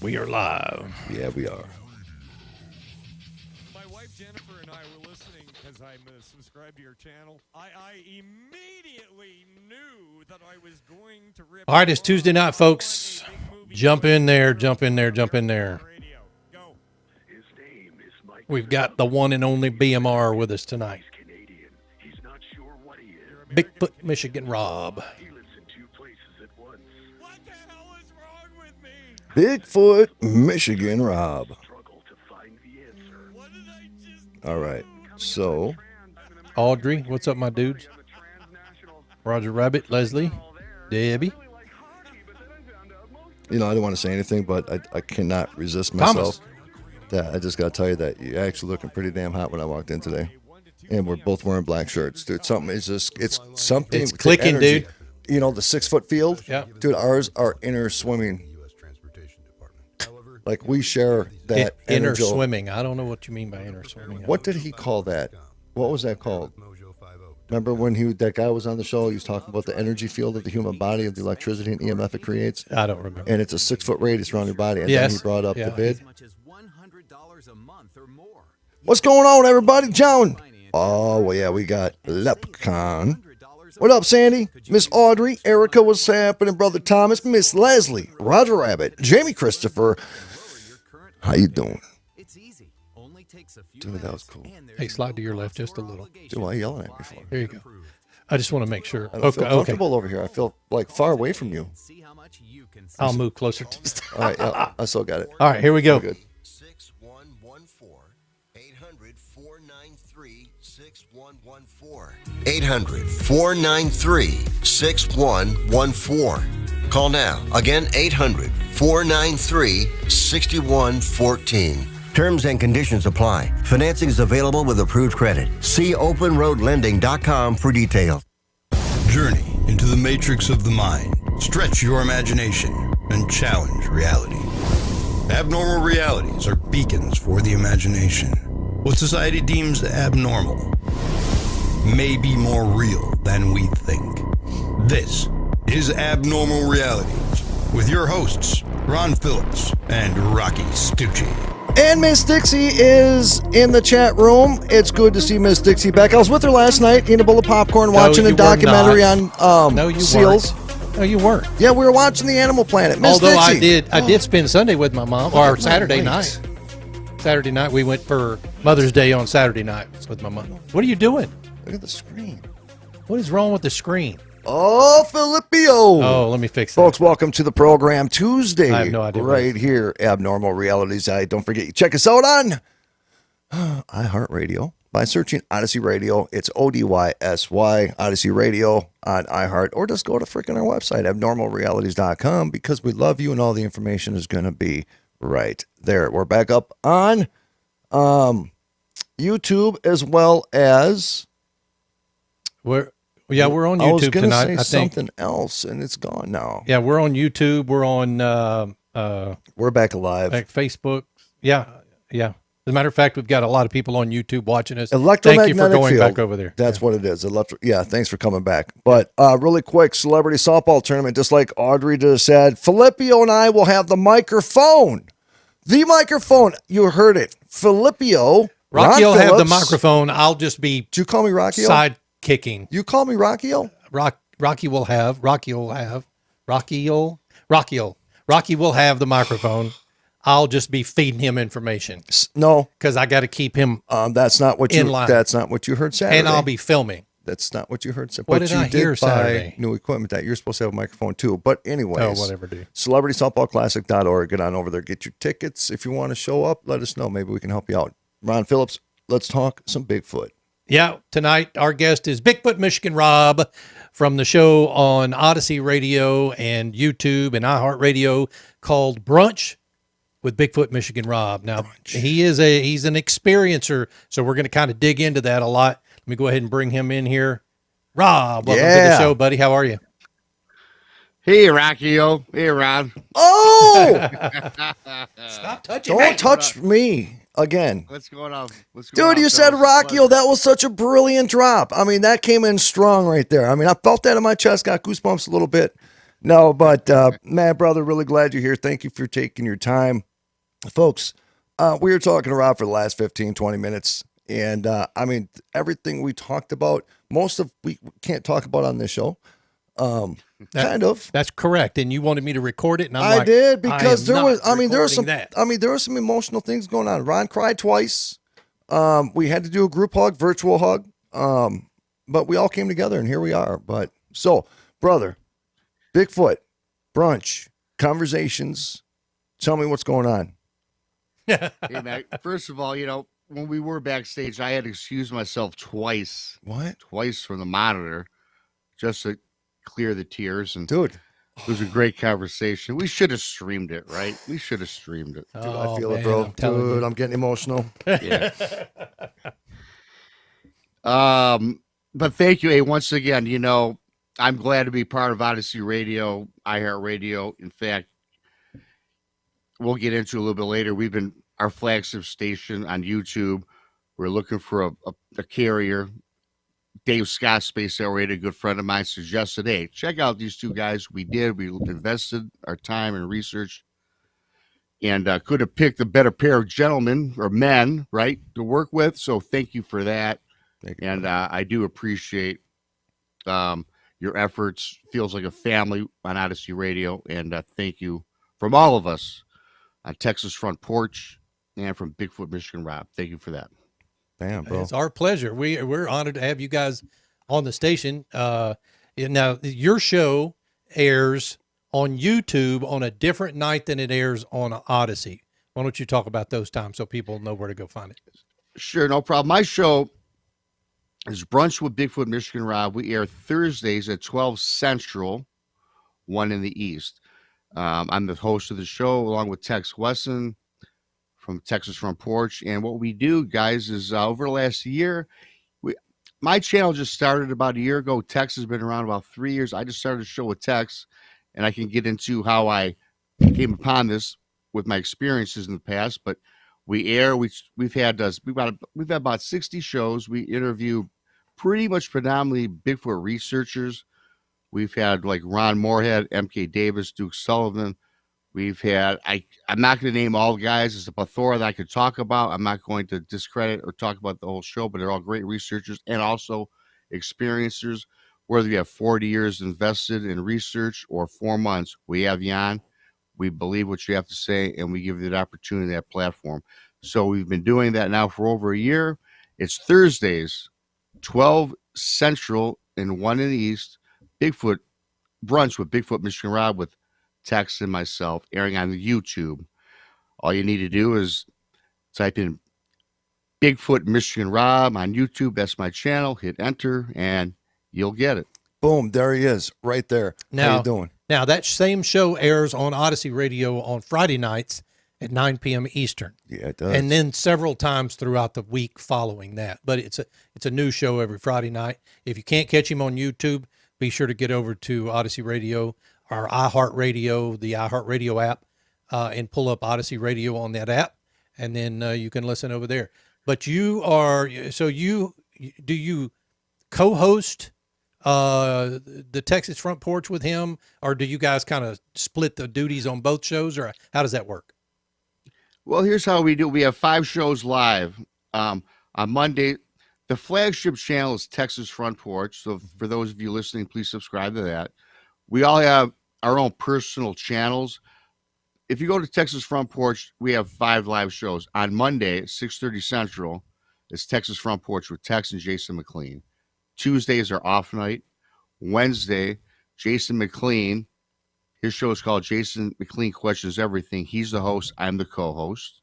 We are live. Yeah, we are. My wife Jennifer and I were listening because I'm subscribed to your channel. I immediately knew that I was going to rip. All right, it's Tuesday night, folks. Jump in there, jump in there, jump in there. We've got the one and only BMR with us tonight. Bigfoot Michigan Rob. What the hell is wrong with me? Bigfoot Michigan Rob. What did I just All right. So, Audrey, what's up, my dudes? Roger Rabbit, Leslie, Debbie. I didn't want to say anything, but I cannot resist myself. Thomas. Yeah, I just got to tell you that you're actually looking pretty damn hot when I walked in today. And we're both wearing black shirts. Dude, something is just, it's something. It's with the clicking, energy. dude. The 6-foot field? Yeah. Dude, ours are inner swimming. Like we share that Inner energy. swimming. I don't know what you mean by inner swimming. What did he call that? What was that called? Remember when that guy was on the show? He was talking about the energy field of the human body, of the electricity and EMF it creates. I don't remember. And it's a 6-foot radius around your body. And Yes. then he brought up Yeah. the bid. What's going on, everybody? John. Oh, well, yeah, we got Leprechaun. What up, Sandy? Miss Audrey, Erica, what's happening? Brother Thomas, Miss Leslie, Roger Rabbit, Jamie Christopher. How you doing? Dude, that was cool. Hey, slide to your left just a little. Dude, why are you yelling at me for? There you go. I just want to make sure. I don't feel comfortable over here. I feel like far away from you. I'll move closer to the All right, yeah, I still got it. All right, here we go. Good. 800-493-6114. Call now. Again, 800-493-6114. Terms and conditions apply. Financing is available with approved credit. See openroadlending.com for details. Journey into the matrix of the mind. Stretch your imagination and challenge reality. Abnormal realities are beacons for the imagination. What society deems abnormal may be more real than we think. This is Abnormal Realities with your hosts, Ron Phillips and Rocky Stucci. And Miss Dixie is in the chat room. It's good to see Miss Dixie back. I was with her last night eating a bowl of popcorn, watching a documentary on seals. No, you weren't. Yeah, we were watching the Animal Planet. Miss Although Dixie. I did spend Sunday with my mom, or Saturday night. Saturday night, we went for Mother's Day on Saturday night with my mom. What are you doing? Look at the screen. What is wrong with the screen? Oh, Filipio. Oh, let me fix that. Folks, welcome to the program Tuesday. I have no idea. Right here, Abnormal Realities. Don't forget, you check us out on iHeartradio by searching Odyssey Radio. It's ODYSY, Odyssey Radio on iHeart. Or just go to freaking our website, abnormalrealities.com, because we love you and all the information is going to be right there. We're back up on YouTube as well as... We're on YouTube I was gonna tonight. say I think something else, and it's gone now. Yeah, we're on YouTube. We're on We're back alive. like Facebook. Yeah. As a matter of fact, we've got a lot of people on YouTube watching us. Electromagnetic Thank you for going field. back over there. That's what it is. Yeah, thanks for coming back. But really quick, celebrity softball tournament, just like Audrey just said, Filipio and I will have the microphone. The microphone. You heard it. Filipio. Rocky will Ron have the Phillips. microphone. I'll just be Did you call me Rocky? side kicking. You call me Rocky? Rocky will have the microphone. I'll just be feeding him information No, because I got to keep him that's not what in you. line. That's not what you heard Saturday. and I'll be filming. That's not what you heard. What But did you I hear buy Saturday? new equipment that you're supposed to have a microphone too. But anyways, Whatever, dude. CelebritySoftballClassic.org. Get on over there. Get your tickets. If you want to show up, let us know. Maybe we can help you out. Ron Phillips, let's talk some Bigfoot. Yeah, tonight our guest is Bigfoot Michigan Rob from the show on Odyssey Radio and YouTube and iHeartradio called Brunch with Bigfoot Michigan Rob. Now, he's an experiencer, so we're going to kind of dig into that a lot. Let me go ahead and bring him in here. Rob, welcome to the show, buddy. How are you? Hey, Rocky-o. Hey, Ron. Oh! Stop touching me. Don't touch me again. What's going on? Dude, you said Rocky-o. That was such a brilliant drop. I mean, that came in strong right there. I mean, I felt that in my chest, got goosebumps a little bit. No, but man, brother, really glad you're here. Thank you for taking your time. Folks, we were talking to Rob for the last 15, 20 minutes. And I mean, everything we talked about, most of we can't talk about on this show. Kind of. That's correct. And you wanted me to record it, and I did because there was some that. there were some emotional things going on. Ron cried twice. We had to do a group hug, virtual hug. But we all came together and here we are. But so, brother, Bigfoot, brunch, conversations. Tell me what's going on. Hey, man, first of all, when we were backstage, I had to excuse myself twice. What? Twice from the monitor just to clear the tears. And dude, it was a great conversation. We should have streamed it, right? We should have streamed it. Dude, I feel it, bro. Dude, I'm getting emotional. Yeah. But thank you. Hey, once again, I'm glad to be part of Odysy Radio, iHeartradio. In fact, we'll get into a little bit later. We've been our flagship station on YouTube. We're looking for a carrier. Dave Scott, Space Radio, a good friend of mine, suggested, hey, check out these two guys. We did. We invested our time and research and could have picked a better pair of gentlemen or men, right, to work with. So thank you for that. And I do appreciate your efforts. Feels like a family on Odysy Radio. And thank you from all of us on Texas Front Porch and from Bigfoot Michigan Rob. Thank you for that. Damn, bro. It's our pleasure. We're honored to have you guys on the station. Now, your show airs on YouTube on a different night than it airs on Odysy. Why don't you talk about those times so people know where to go find it? Sure, no problem. My show is Brunch with Bigfoot Michigan Rob. We air Thursdays at 12 Central, 1 in the East. I'm the host of the show along with Tex Wesson from Texas Front Porch. And what we do, guys, is over the last year, my channel just started about a year ago. Tex has been around about 3 years. I just started a show with Tex, and I can get into how I came upon this with my experiences in the past. But we air. We've had about 60 shows. We interview pretty much predominantly Bigfoot researchers. We've had like Ron Moorhead, M.K. Davis, Duke Sullivan. We've had, I'm not going to name all the guys. It's a plethora that I could talk about. I'm not going to discredit or talk about the whole show, but they're all great researchers and also experiencers. Whether you have 40 years invested in research or 4 months, we have you on. We believe what you have to say, and we give you the opportunity, that platform. So we've been doing that now for over a year. It's Thursdays, 12 Central and 1 in the East. Bigfoot Brunch with Bigfoot Michigan Rob with Tex and myself, airing on the YouTube. All you need to do is type in Bigfoot Michigan Rob on YouTube. That's my channel. Hit enter, and you'll get it. Boom, there he is, right there. Now, how you doing? Now, that same show airs on Odysy Radio on Friday nights at 9 p.m. Eastern. Yeah, it does. And then several times throughout the week following that. But it's a new show every Friday night. If you can't catch him on YouTube, be sure to get over to Odysy Radio, our iHeartradio, the iHeartradio app, and pull up Odysy Radio on that app, and then you can listen over there. But do you co-host the Texas Front Porch with him, or do you guys kind of split the duties on both shows, or how does that work? Well, here's how we do. We have 5 shows live on Monday. The flagship channel is Texas Front Porch. So for those of you listening, please subscribe to that. We all have our own personal channels. If you go to Texas Front Porch, we have 5 live shows. On Monday at 6:30 Central, it's Texas Front Porch with Tex and Jason McLean. Tuesdays are off night. Wednesday, Jason McLean. His show is called Jason McLean Questions Everything. He's the host. I'm the co-host.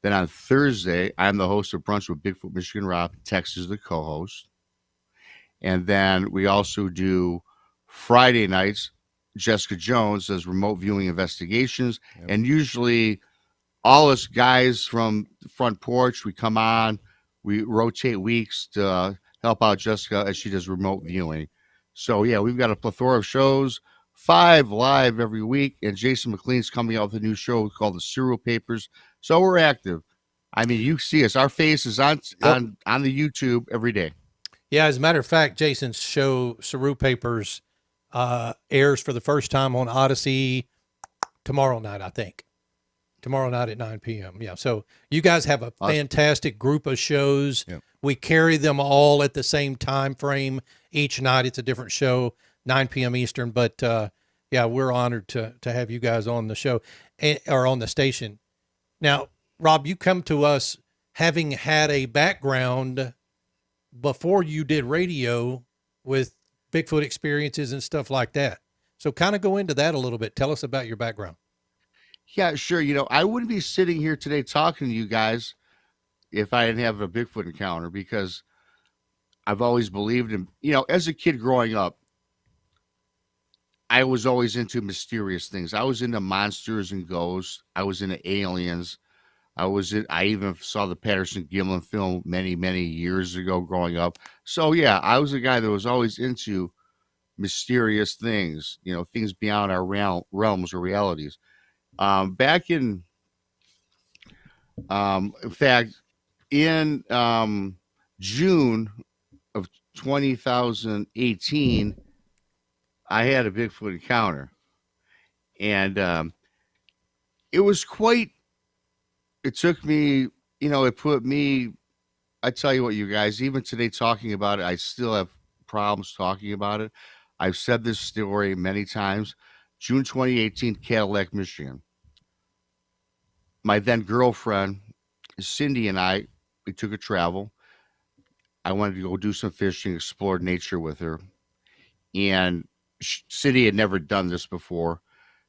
Then on Thursday, I'm the host of Brunch with Bigfoot Michigan Rob. Tex is the co-host. And then we also do Friday nights. Jessica Jones does remote viewing investigations. Yep. And usually all us guys from the Front Porch, we come on. We rotate weeks to help out Jessica as she does remote viewing. So, yeah, we've got a plethora of shows. 5 live every week, and Jason McLean's coming out with a new show called The Serial Papers. So we're active. I mean, you see us. Our face is on the YouTube every day. Yeah, as a matter of fact, Jason's show, Serial Papers, airs for the first time on Odyssey tomorrow night, I think. Tomorrow night at 9 p.m. Yeah. So you guys have a fantastic group of shows. Yep. We carry them all at the same time frame each night. It's a different show, 9 p.m. Eastern. But yeah, we're honored to have you guys on the show or on the station. Now, Rob, you come to us having had a background before you did radio with Bigfoot experiences and stuff like that. So kind of go into that a little bit. Tell us about your background. Yeah, sure. You know, I wouldn't be sitting here today talking to you guys if I didn't have a Bigfoot encounter, because I've always believed in, you know, as a kid growing up, I was always into mysterious things. I was into monsters and ghosts. I was into aliens. I even saw the Patterson Gimlin film many, many years ago growing up. So yeah, I was a guy that was always into mysterious things, you know, things beyond our realms or realities. Back in fact, in June of 2018, I had a Bigfoot encounter, and it was quite. It took me, you know, it put me. I tell you what, you guys, even today talking about it, I still have problems talking about it. I've said this story many times. June 2018, Cadillac, Michigan. My then girlfriend, Cindy, and we took a travel. I wanted to go do some fishing, explore nature with her. And Cindy had never done this before.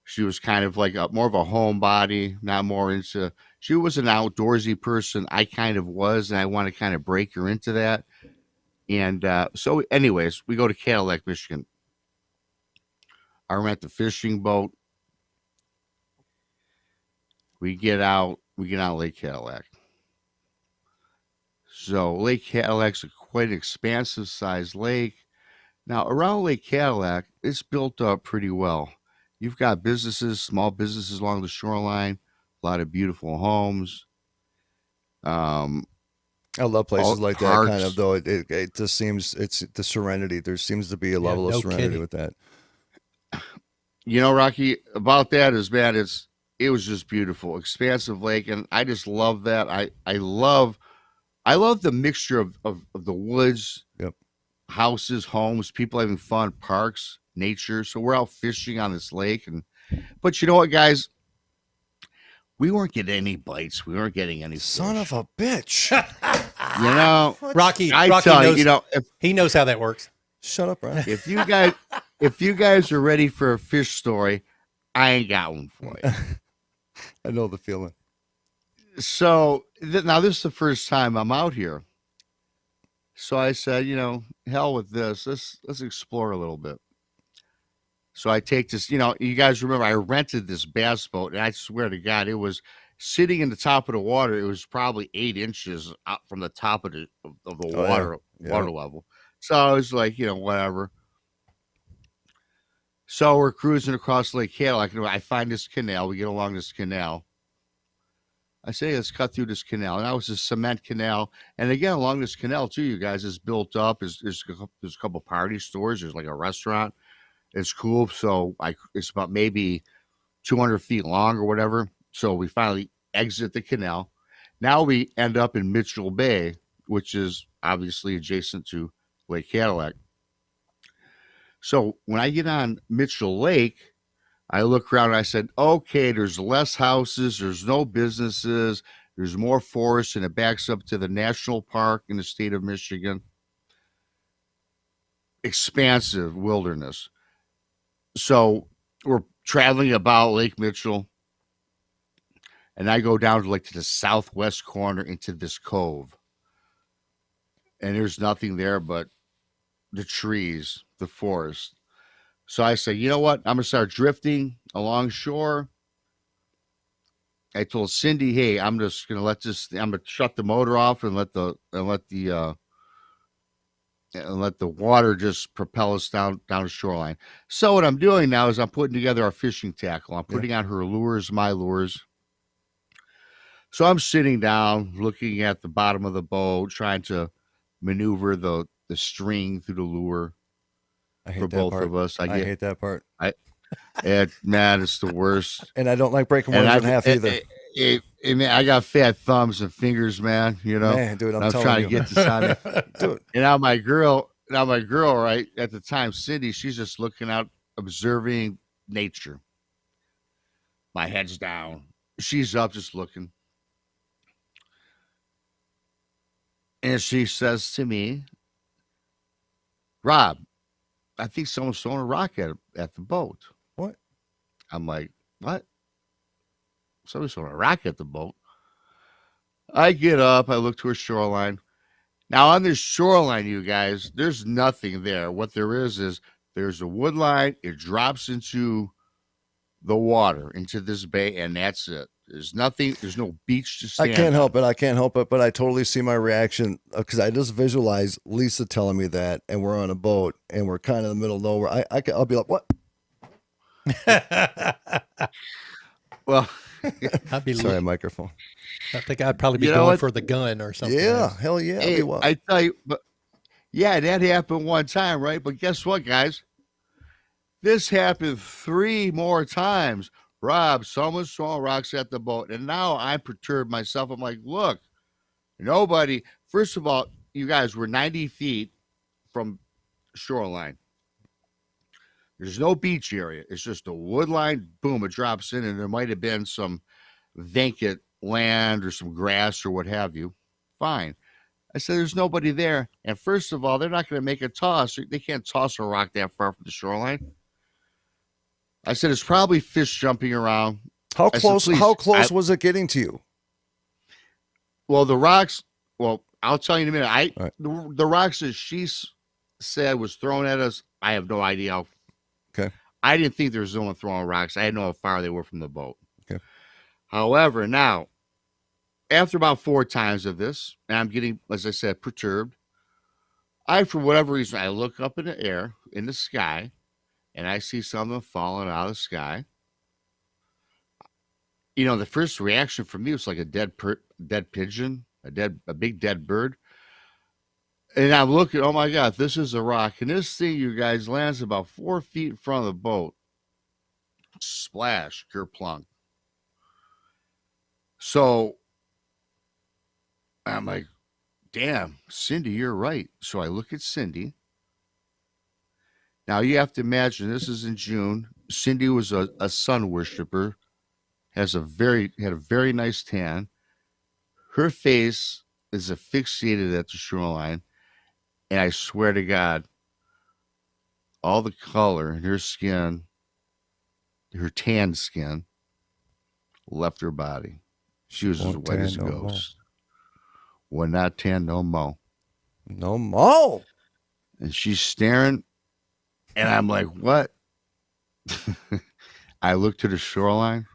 She was kind of like more of a homebody, not more into, she was an outdoorsy person. I kind of was, and I want to kind of break her into that. And so anyways, we go to Cadillac, Michigan. I rent the fishing boat. We get out Lake Cadillac. So Lake Cadillac's quite an expansive sized lake. Now around Lake Cadillac, it's built up pretty well. You've got businesses, small businesses along the shoreline, a lot of beautiful homes. I love places like parks. that kind of, though. It just seems, it's the serenity. There seems to be a level of serenity with that. You know, Rocky, about that is, man, it was just beautiful, expansive lake, and I just love that. I love the mixture of the woods, yep, houses, homes, people having fun, parks, nature. So we're out fishing on this lake, but you know what, guys? We weren't getting any bites. We weren't getting any fish. Son of a bitch. You know, Rocky tell knows, you know, he knows how that works. Shut up, Brian. If you guys are ready for a fish story, I ain't got one for you. I know the feeling. So now this is the first time I'm out here. So I said, you know, hell with this. Let's explore a little bit. So I take this, you know, you guys remember I rented this bass boat, and I swear to God, it was sitting in the top of the water. It was probably 8 inches up from the top of the water level. So I was like, you know, whatever. So we're cruising across Lake Cadillac. I find this canal. We get along this canal. I say, hey, let's cut through this canal. And that was a cement canal. And again, along this canal, too, you guys, is built up. There's a couple party stores. There's like a restaurant. It's cool. So it's about maybe 200 feet long or whatever. So we finally exit the canal. Now we end up in Mitchell Bay, which is obviously adjacent to Lake Cadillac. So when I get on Mitchell Lake, I look around and I said, okay, there's less houses, there's no businesses, there's more forest, and it backs up to the national park in the state of Michigan. Expansive wilderness. So we're traveling about Lake Mitchell, and I go down to the southwest corner into this cove. And there's nothing there but the trees, the forest. So I say, you know what? I'm gonna start drifting along shore. I told Cindy, hey, I'm just gonna I'm gonna shut the motor off and let the water just propel us down the shoreline. So what I'm doing now is I'm putting together our fishing tackle. I'm putting on her lures, my lures. So I'm sitting down, looking at the bottom of the boat, trying to maneuver the string through the lure. I hate for that both part. of us. I hate that part. Man, it's the worst. And I don't like breaking worms in half either. Man, I got fat thumbs and fingers, man. You know, Man, dude, and I'm I'm telling trying you. to get this on there. Dude, And now my girl, right at the time, Cindy, she's just looking out, observing nature. My head's down. She's up, just looking. And she says to me, Rob, I think someone's throwing a rock at the boat. what? I'm like, what? Somebody's throwing a rock at the boat. I get up, I look to a shoreline. Now, on this shoreline, you guys, there's nothing there. What there is there's a wood line. It drops into the water, into this bay, and that's it. There's nothing. There's no beach to stand I can't on. help it. I can't help it, but I totally see my reaction because I just visualize Lisa telling me that, and we're on a boat, and we're kind of in the middle of nowhere. I'll be like, what? Well, I'd be. Sorry, microphone. I think I'd probably be You know going what? for the gun or something. Yeah, else. hell yeah. I'll hey, be what? I tell you, but yeah, that happened one time, right? But guess what, guys? This happened 3 more times. Rob, someone's throwing rocks at the boat, and now I'm perturbed myself. I'm like, look, nobody. First of all, you guys were 90 feet from shoreline. There's no beach area. It's just a wood line. Boom, it drops in, and there might have been some vacant land or some grass or what have you. Fine. I said, there's nobody there. And first of all, they're not going to make a toss. They can't toss a rock that far from the shoreline. I said, it's probably fish jumping around. How I said, close? "Please, How close was it getting to you? Well, the rocks, I'll tell you in a minute. Right. The rocks that she said was thrown at us, I have no idea how. Okay. I didn't think there was no one throwing rocks. I didn't know how far they were from the boat. Okay. However, now, after about 4 times of this, and I'm getting, as I said, perturbed, for whatever reason, I look up in the air, in the sky, and I see something falling out of the sky. You know, the first reaction for me was like a dead pigeon, a big dead bird. And I'm looking, oh my God, this is a rock. And this thing, you guys, lands about 4 feet in front of the boat. Splash, kerplunk. So I'm like, damn, Cindy, you're right. So I look at Cindy. Now you have to imagine this is in June. Cindy was a sun worshiper, had a very nice tan. Her face is asphyxiated at the shoreline, and I swear to God, all the color in her skin, her tan skin, left her body. She was as white as a ghost. Well, not tan no more. No more. And she's staring. And I'm like, what? I look to the shoreline.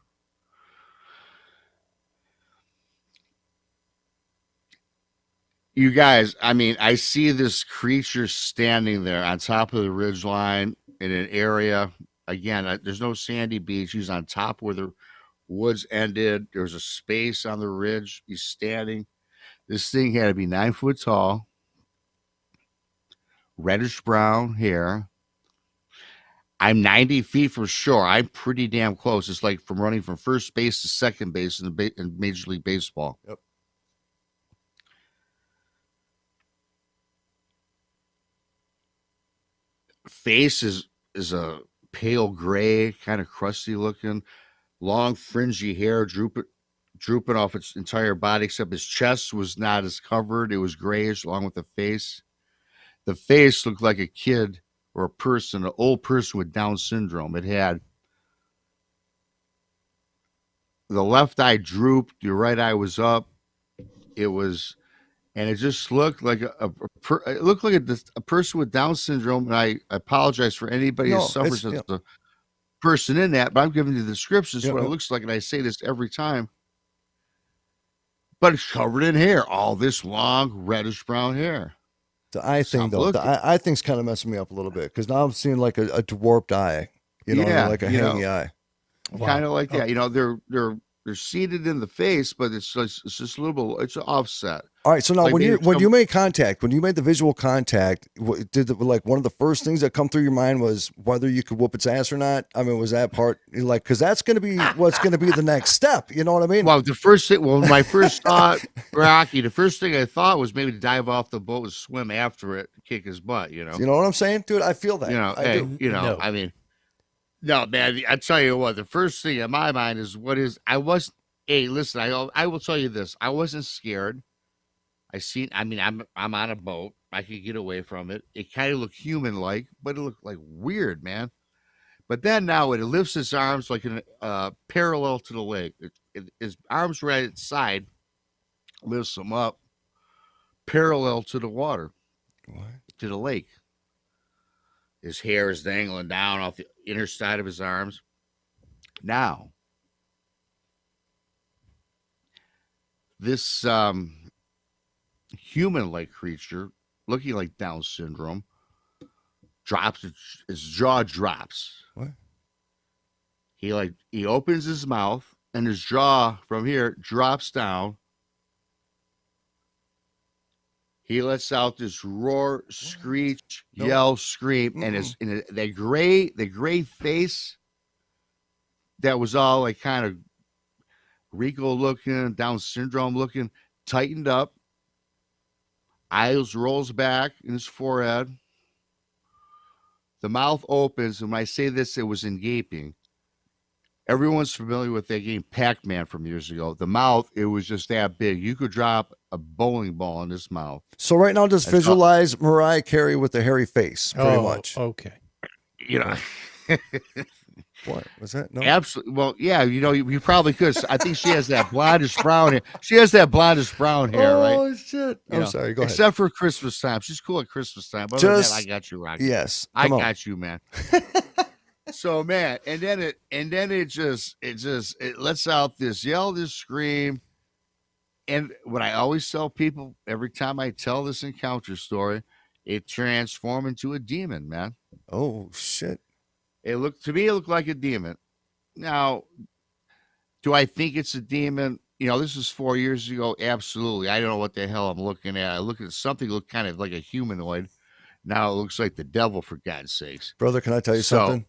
You guys, I mean, I see this creature standing there on top of the ridge line in an area. Again, there's no sandy beach. He's on top where the woods ended. There's a space on the ridge. He's standing. This thing had to be 9 foot tall, reddish brown hair. I'm 90 feet from shore. I'm pretty damn close. It's like from running from first base to second base in Major League Baseball. Yep. Face is a pale gray, kind of crusty looking, long fringy hair drooping off its entire body, except his chest was not as covered. It was grayish along with the face. The face looked like a kid or a person, an old person with Down syndrome. It had the left eye drooped, the right eye was up. And it just looked like it looked like a person with Down syndrome. And I apologize for anybody who suffers as a person in that, but I'm giving you the description. What it looks like, and I say this every time. But it's covered in hair, all this long reddish brown hair. The eye thing, though, the eye thing's kind of messing me up a little bit because now I'm seeing like a dwarfed eye, like a hanging eye. Kind of like that. You know, they're seated in the face, but it's just a little bit, it's offset. All right. So now, Like when they you made contact, when you made the visual contact, like one of the first things that come through your mind was whether you could whoop its ass or not? I mean, was that part like, because that's going to be what's going to be the next step? You know what I mean? Well, my first thought, Rocky, the first thing I thought was maybe to dive off the boat and swim after it, kick his butt. You know what I'm saying, dude? I feel that. You know, I do. No. I mean, no, man. I tell you what, the first thing in my mind is Hey, listen, I will tell you this. I wasn't scared. I'm on a boat. I could get away from it. It kind of looked human-like, but it looked like weird, man. But then now it lifts its arms like parallel to the lake. His arms right at its side, lifts them up parallel to the water, to the lake. His hair is dangling down off the inner side of his arms. Now, this human-like creature, looking like Down syndrome, his jaw drops. What? He opens his mouth, and his jaw from here drops down. He lets out this roar, screech, yell, scream, and the gray face that was all like kind of Rico looking, Down syndrome looking, tightened up. Eyes rolls back in his forehead. The mouth opens, and when I say this, it was in gaping. Everyone's familiar with that game Pac-Man from years ago. The mouth, it was just that big. You could drop a bowling ball in his mouth. So right now, just visualize Mariah Carey with a hairy face, pretty much. Okay. You know. What was that? No. Absolutely. Well, yeah, you probably could. I think she has that blondish brown hair. She has that blondish brown hair, right? Oh, shit. I'm sorry. Go ahead. Except for Christmas time. She's cool at Christmas time. But other than that, I got you, Rocky. Yes. I got you, man. So, man, and then it lets out this yell, this scream. And what I always tell people every time I tell this encounter story, it transformed into a demon, man. Oh, shit. It looked like a demon. Now, do I think it's a demon? This was 4 years ago. Absolutely. I don't know what the hell I'm looking at. I look at something that looked kind of like a humanoid. Now it looks like the devil, for God's sakes. Brother, can I tell you something?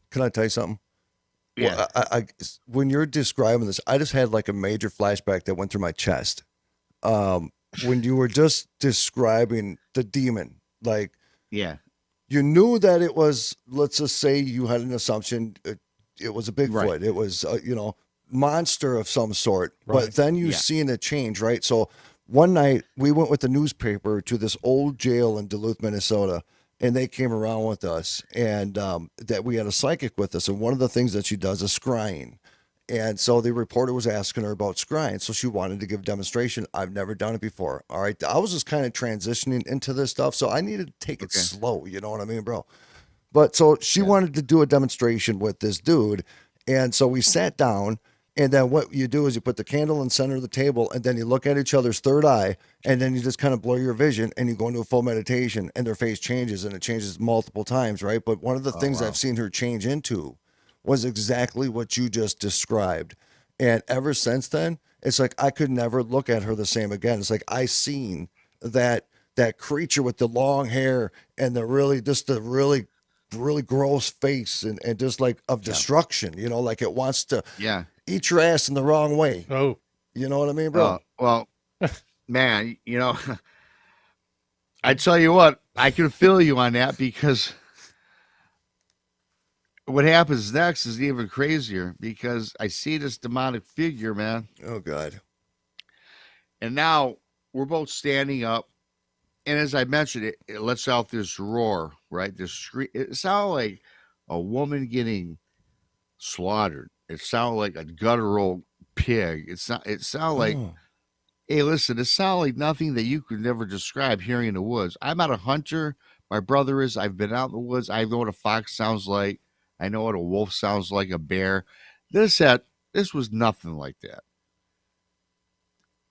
Yeah. Well, when you're describing this, I just had like a major flashback that went through my chest. When you were just describing the demon, like, yeah. You knew that it was, let's just say you had an assumption it was a Bigfoot. Right. It was, monster of some sort. Right. But then you seen it change, right? So one night we went with the newspaper to this old jail in Duluth, Minnesota, and they came around with us, and that we had a psychic with us. And one of the things that she does is scrying. And so the reporter was asking her about scrying. So she wanted to give a demonstration. I've never done it before. All right. I was just kind of transitioning into this stuff. So I needed to take it slow. You know what I mean, bro? But so she wanted to do a demonstration with this dude. And so we sat down. And then what you do is you put the candle in the center of the table, and then you look at each other's third eye, and then you just kind of blur your vision, and you go into a full meditation, and their face changes, and it changes multiple times, right? But one of the things I've seen her change into was exactly what you just described. And ever since then, it's like I could never look at her the same again. It's like I seen that creature with the long hair and the really gross face and just like of destruction, like it wants to eat your ass in the wrong way. Oh, you know what I mean, bro? Well, man, I tell you what, I can feel you on that, because what happens next is even crazier, because I see this demonic figure, man. Oh, God. And now we're both standing up. And as I mentioned, it lets out this roar, right? This scream. It sounded like a woman getting slaughtered. It sounded like a guttural pig. It sounded like, hey, listen, it sounded like nothing that you could never describe hearing in the woods. I'm not a hunter. My brother is. I've been out in the woods. I know what a fox sounds like. I know what a wolf sounds like, a bear. This was nothing like that.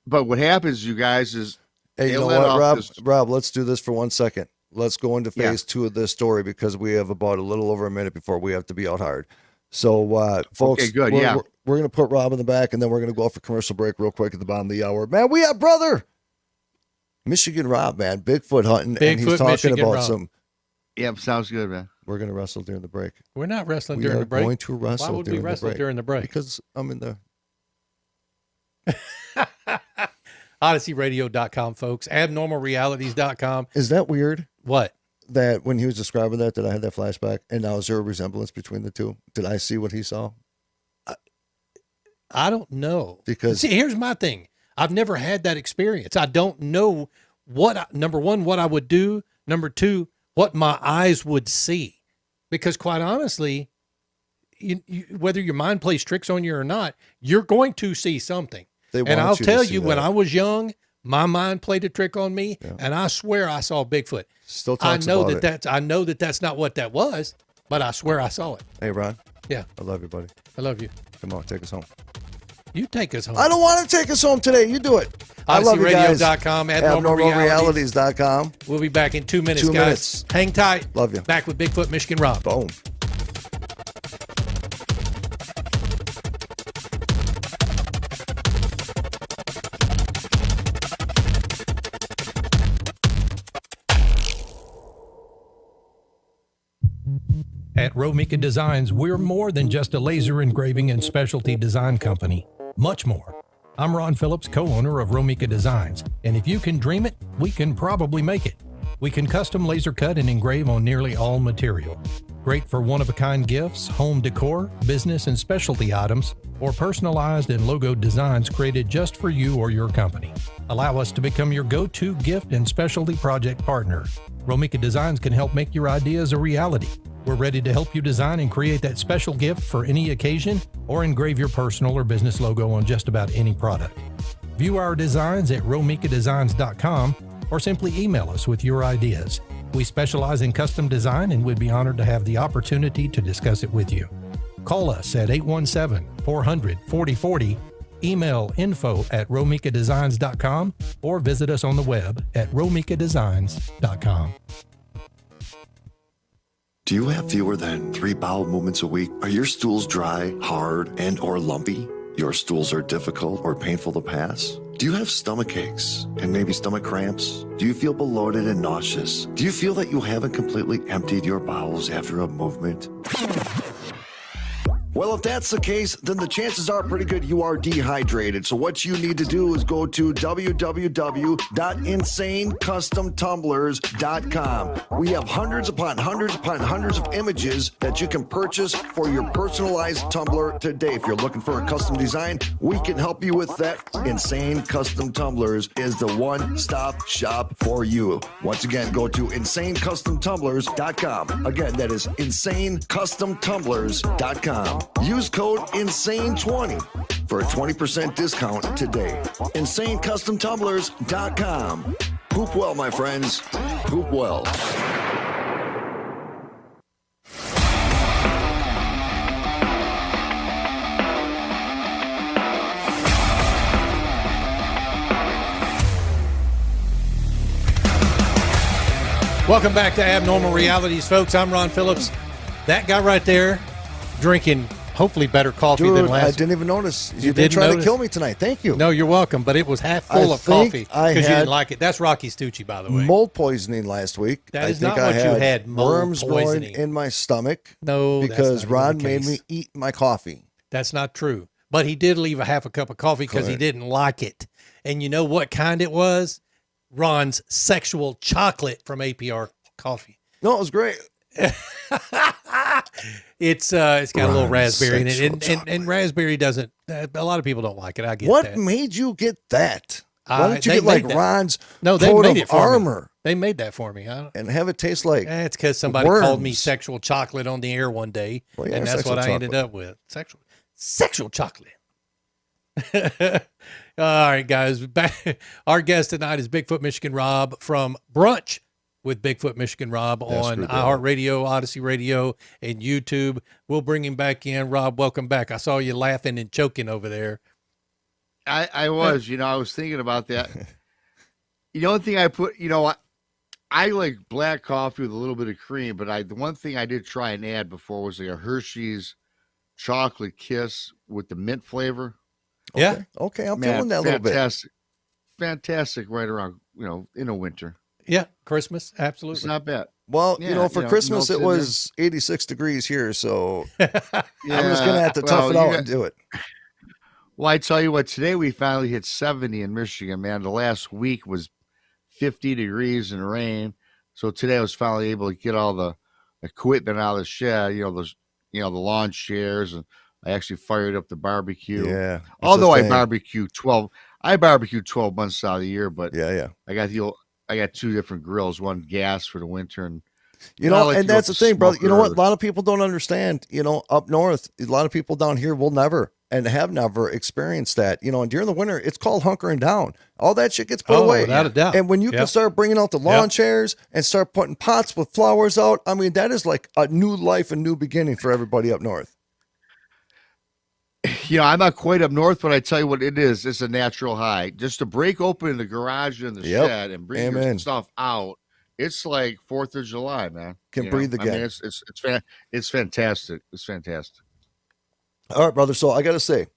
But what happens, you guys, is hey, you know what, Rob, let's do this for 1 second. Let's go into phase 2 of this story, because we have about a little over a minute before we have to be out hard. So, folks, okay, good. We're going to put Rob in the back, and then we're going to go off for commercial break real quick at the bottom of the hour. Man, we have brother Michigan Rob, man, Bigfoot hunting, and he's talking Michigan about Rob. some. Yep, sounds good, man. We're going to wrestle during the break. We're not wrestling We during are the break. going to wrestle Why would we during the wrestle break. during the break? Because I'm in the. OdysseyRadio.com, folks. AbnormalRealities.com. Is that weird? What? That when he was describing that I had that flashback, and now is there a resemblance between the two? Did I see what he saw? I don't know. Because see, here's my thing. I've never had that experience. I don't know number one, what I would do. Number two, what my eyes would see. Because quite honestly, you, whether your mind plays tricks on you or not, you're going to see something. And I'll tell you, when I was young, my mind played a trick on me, and I swear I saw Bigfoot. Still talks about it. I know that's not what that was, but I swear I saw it. Hey, Ron. Yeah. I love you, buddy. I love you. Come on, take us home. You take us home. I don't want to take us home today. You do it. I love you guys. OdysseyRadio.com, AbnormalRealities.com. We'll be back in 2 minutes, 2 guys. minutes. Hang tight. Love you. Back with Bigfoot Michigan Rob. Boom. At Romika Designs, we're more than just a laser engraving and specialty design company. Much more. I'm Ron Phillips, co-owner of Romika Designs, and if you can dream it, we can probably make it. We can custom laser cut and engrave on nearly all material. Great for one-of-a-kind gifts, home decor, business and specialty items, or personalized and logoed designs created just for you or your company. Allow us to become your go-to gift and specialty project partner. Romika Designs can help make your ideas a reality. We're ready to help you design and create that special gift for any occasion or engrave your personal or business logo on just about any product. View our designs at romikadesigns.com or simply email us with your ideas. We specialize in custom design and would be honored to have the opportunity to discuss it with you. Call us at 817-400-4040, email info@romikadesigns.com, or visit us on the web at romikadesigns.com. Do you have fewer than 3 bowel movements a week? Are your stools dry, hard, and or lumpy? Your stools are difficult or painful to pass? Do you have stomach aches and maybe stomach cramps? Do you feel bloated and nauseous? Do you feel that you haven't completely emptied your bowels after a movement? Well, if that's the case, then the chances are pretty good you are dehydrated. So what you need to do is go to www.insanecustomtumblers.com. We have hundreds upon hundreds upon hundreds of images that you can purchase for your personalized tumbler today. If you're looking for a custom design, we can help you with that. Insane Custom Tumblers is the one-stop shop for you. Once again, go to insanecustomtumblers.com. Again, that is insanecustomtumblers.com. Use code INSANE20 for a 20% discount today. InsaneCustomTumblers.com. Poop well, my friends. Poop well. Welcome back to Abnormal Realities, folks. I'm Ron Phillips. That guy right there drinking hopefully better coffee than Dude, last. I didn't even notice. You didn't didn't try notice? to kill me tonight. Thank you. No, you're welcome, but it was half full of coffee I because you had didn't like it. That's Rocky Stucci, by the way. mold poisoning last week. That I is think not I what you had, mold worms poisoning. growing in my stomach No, that's because not even Ron the made case. me eat my coffee. That's not true. But he did leave a half a cup of coffee because he Correct. didn't like it. And you know what kind it was? Ron's sexual chocolate from APR Coffee. No, it was great. It's got a little Ron's raspberry in it, sexual and raspberry doesn't. A lot of people don't like it. I get What that. made you get that? Why don't you they get like made that. Ron's No, they coat made of it for me. armor They made that for me. and have it taste like It's because somebody called me worms. sexual chocolate on the air one day, Well, yeah, and that's sexual what I ended chocolate. up with. Sexual chocolate. All right, guys. Our guest tonight is Bigfoot Michigan Rob from Brunch with Bigfoot Michigan Rob Yeah, on screw that. iHeartradio, Odyssey Radio, and YouTube. We'll bring him back in. Rob, welcome back. I saw you laughing and choking over there. I was, I was thinking about that. The only thing I put, I like black coffee with a little bit of cream, but the one thing I did try and add before was like a Hershey's chocolate kiss with the mint flavor. Yeah. Okay, I'm Man, feeling that a little bit. Fantastic right around, in the winter. Yeah. Christmas. It's Absolutely. not bad. Well, Yeah, for you know, Christmas melts it in there. was 86 degrees here, so I'm just Yeah, gonna have to tough it well, out and do it. Well, I tell you what, today we finally hit 70 in Michigan, man. The last week was 50 degrees and rain. So today I was finally able to get all the equipment out of the shed, the lawn chairs, and I actually fired up the barbecue. Yeah. that's the Although I thing. barbecue 12 months out of the year, but Yeah. I got two different grills, one gas for the winter, and And to go that's up the thing, brother. You know what? A smoker. lot of people don't understand. Up north, a lot of people down here will never and have never experienced that. And during the winter, it's called hunkering down. All that shit gets put Oh, away. without a doubt. And when you can Yep. start bringing out the lawn Yep. chairs and start putting pots with flowers out, I mean, that is like a new life, a new beginning for everybody up north. I'm not quite up north, but I tell you what it is. It's a natural high. Just to break open the garage and the Yep. shed and bring your Amen. stuff out. It's like 4th of July, man. Can breathe I mean, again. it's fantastic. It's fantastic. All right, brother. So I got to say,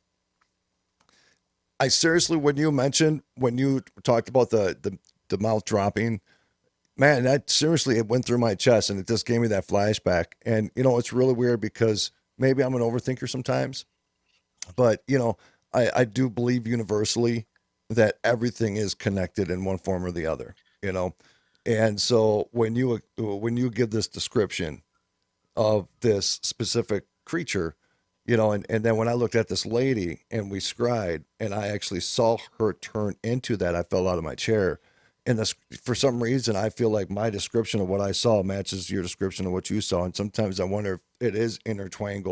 I seriously, when you talked about the mouth dropping, man, that seriously, it went through my chest and it just gave me that flashback. And, it's really weird because maybe I'm an overthinker sometimes, but, I do believe universally that everything is connected in one form or the other, And so when you give this description of this specific creature, and then when I looked at this lady and we scried and I actually saw her turn into that, I fell out of my chair. And this, for some reason, I feel like my description of what I saw matches your description of what you saw. And sometimes I wonder if it is intertwined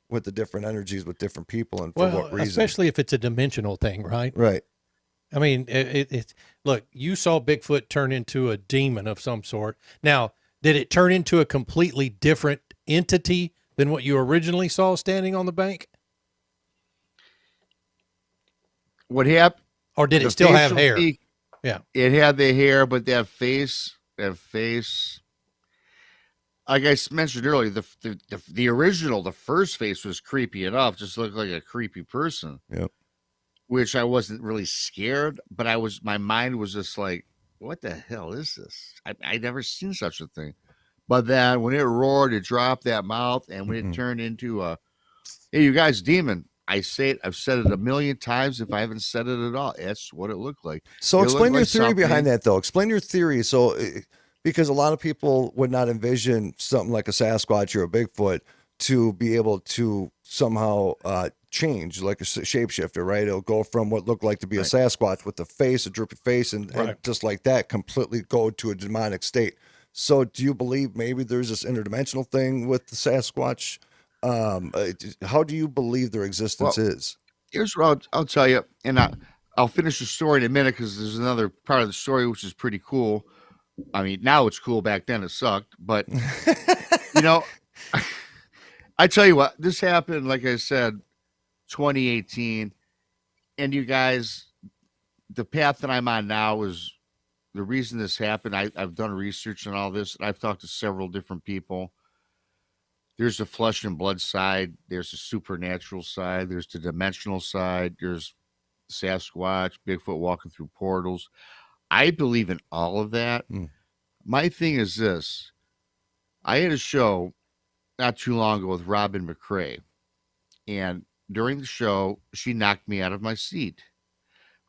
with the different energies with different people and for Well, what reason. especially if it's a dimensional thing, right? Right. I mean, it's look, you saw Bigfoot turn into a demon of some sort. Now, did it turn into a completely different entity than what you originally saw standing on the bank? What happened? Or did it the still have facial hair? feat- Yeah. It had the hair, but that face, like I mentioned earlier, the original, the first face was creepy enough, just looked like a creepy person. Yep. Which I wasn't really scared, but my mind was just like, what the hell is this? I never seen such a thing. But then when it roared, it dropped that mouth, and when it turned into hey, you guys, demon. I've said it a million times. If I haven't said it at all, that's what it looked like. So It explain looked your like theory behind something- that, though. Explain your theory. So, because a lot of people would not envision something like a Sasquatch or a Bigfoot to be able to somehow change, like a shapeshifter, right? It'll go from what looked like to be a Sasquatch with the face, a droopy face, and just like that, completely go to a demonic state. So, do you believe maybe there's this interdimensional thing with the Sasquatch? How do you believe their existence is? Here's what I'll tell you, and I'll finish the story in a minute because there's another part of the story which is pretty cool. I mean, now it's cool. Back then it sucked, but I tell you what, this happened, like I said, 2018, and you guys, the path that I'm on now is the reason this happened. I've done research on all this, and I've talked to several different people. There's the flesh and blood side. There's the supernatural side. There's the dimensional side. There's Sasquatch, Bigfoot walking through portals. I believe in all of that. My thing is this. I had a show not too long ago with Robin McCrae. And during the show, she knocked me out of my seat.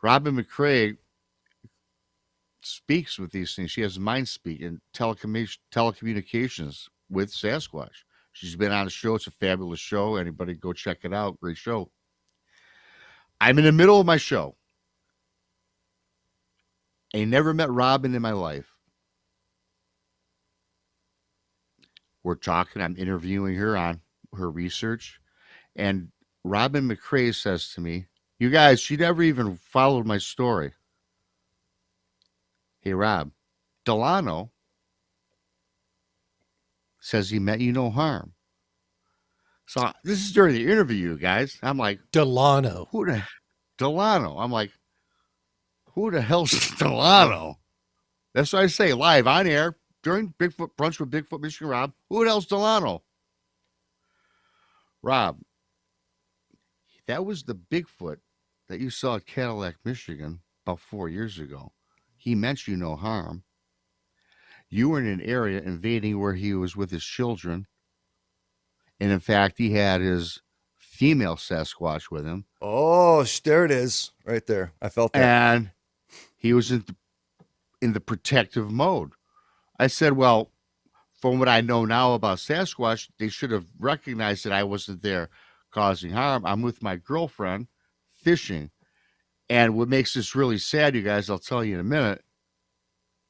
Robin McCrae speaks with these things. She has mind speak and telecommunications with Sasquatch. She's been on the show. It's a fabulous show. Anybody go check it out. Great show. I'm in the middle of my show. I never met Robin in my life. We're talking. I'm interviewing her on her research. And Robin McCrae says to me, you guys, she never even followed my story. Hey, Rob, Delano says he meant you no harm. So this is during the interview, guys. I'm like, Delano. Delano. I'm like, who the hell's Delano? That's what I say live on air during Bigfoot Brunch with Bigfoot Michigan Rob. Who the hell's Delano? Rob, that was the Bigfoot that you saw at Cadillac, Michigan about 4 years ago. He meant you no harm. You were in an area invading where he was with his children. And in fact, he had his female Sasquatch with him. Oh, there it is. Right there. I felt that. And he was in the protective mode. I said, well, from what I know now about Sasquatch, they should have recognized that I wasn't there causing harm. I'm with my girlfriend fishing. And what makes this really sad, you guys, I'll tell you in a minute.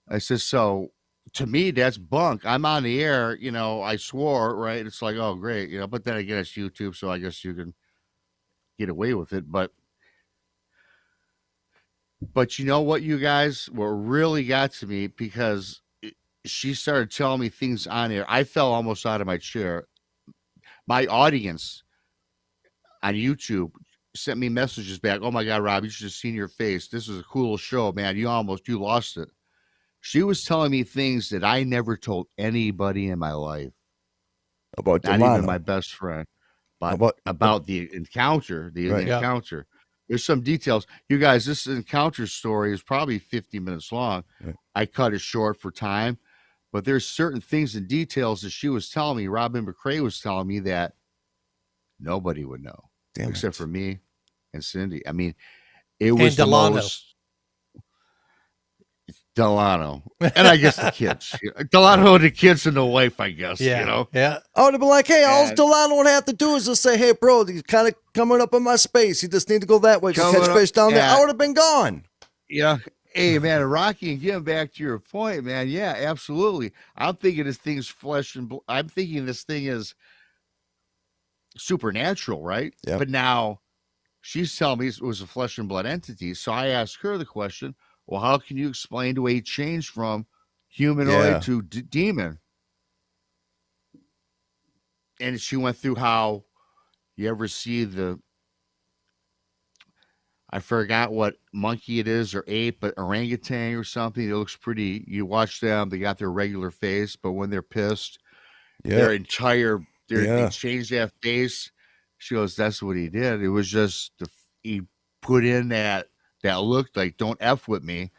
I said, so to me, that's bunk. I'm on the air, you know, I swore, right? It's like, oh, great, you know, but then again, it's YouTube, so I guess you can get away with it. But you know what, you guys, what really got to me, because she started telling me things on air. I fell almost out of my chair. My audience on YouTube sent me messages back. Oh my God, Rob, you should have seen your face. This is a cool show, man. You lost it. She was telling me things that I never told anybody in my life. About Not Delano. even my best friend. But about the encounter. Right. Encounter. There's some details. You guys, this encounter story is probably 50 minutes long. Right. I cut it short for time. But there's certain things and details that she was telling me, Robin McCrae was telling me, that nobody would know. Damn except it. for me and Cindy. I mean, it was And Delano. Delano. And I guess the kids. Delano and the kids and the wife, I guess. Yeah. You know? Yeah. I would have been like, hey, all And- Delano would have to do is just say, hey, bro, he's kind of coming up in my space. You just need to go that way. Just Coming catch up- fish down there. yeah. I would have been gone. Yeah. Hey, man, Rocky, and getting back to your point, man. Yeah, absolutely. I'm thinking this thing's flesh and blood. I'm thinking this thing is supernatural, right? Yep. But now she's telling me it was a flesh and blood entity. So I asked her the question, well, how can you explain the way he changed from humanoid Yeah. to demon? And she went through how you ever see I forgot what monkey it is, or ape, but orangutan or something. It looks pretty. You watch them, they got their regular face, but when they're pissed, their entire, they change that face. She goes, that's what he did. It was just, he put in that looked like, don't F with me.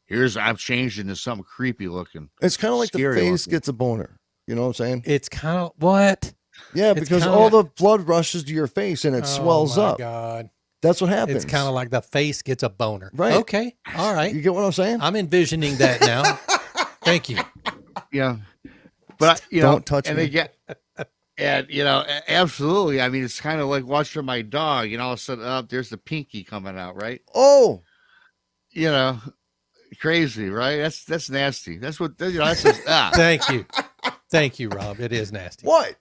I'm changed into something creepy looking. It's kind of like the Scary face looking. gets a boner. You know what I'm saying? It's kind of what? Yeah, It's because kinda- all the blood rushes to your face and it swells Oh, my up. God. That's what happens. It's kind of like the face gets a boner. Right. Okay. All right. You get what I'm saying? I'm envisioning that now. Thank you. Yeah. But, you know, Don't touch and me. they get, and, you know, absolutely. I mean, it's kind of like watching my dog, you know, all of a sudden, there's the pinky coming out, right? Oh, You know, crazy, right? That's nasty. That's what, you know, that's just, Thank you. Thank you, Rob. It is nasty. what?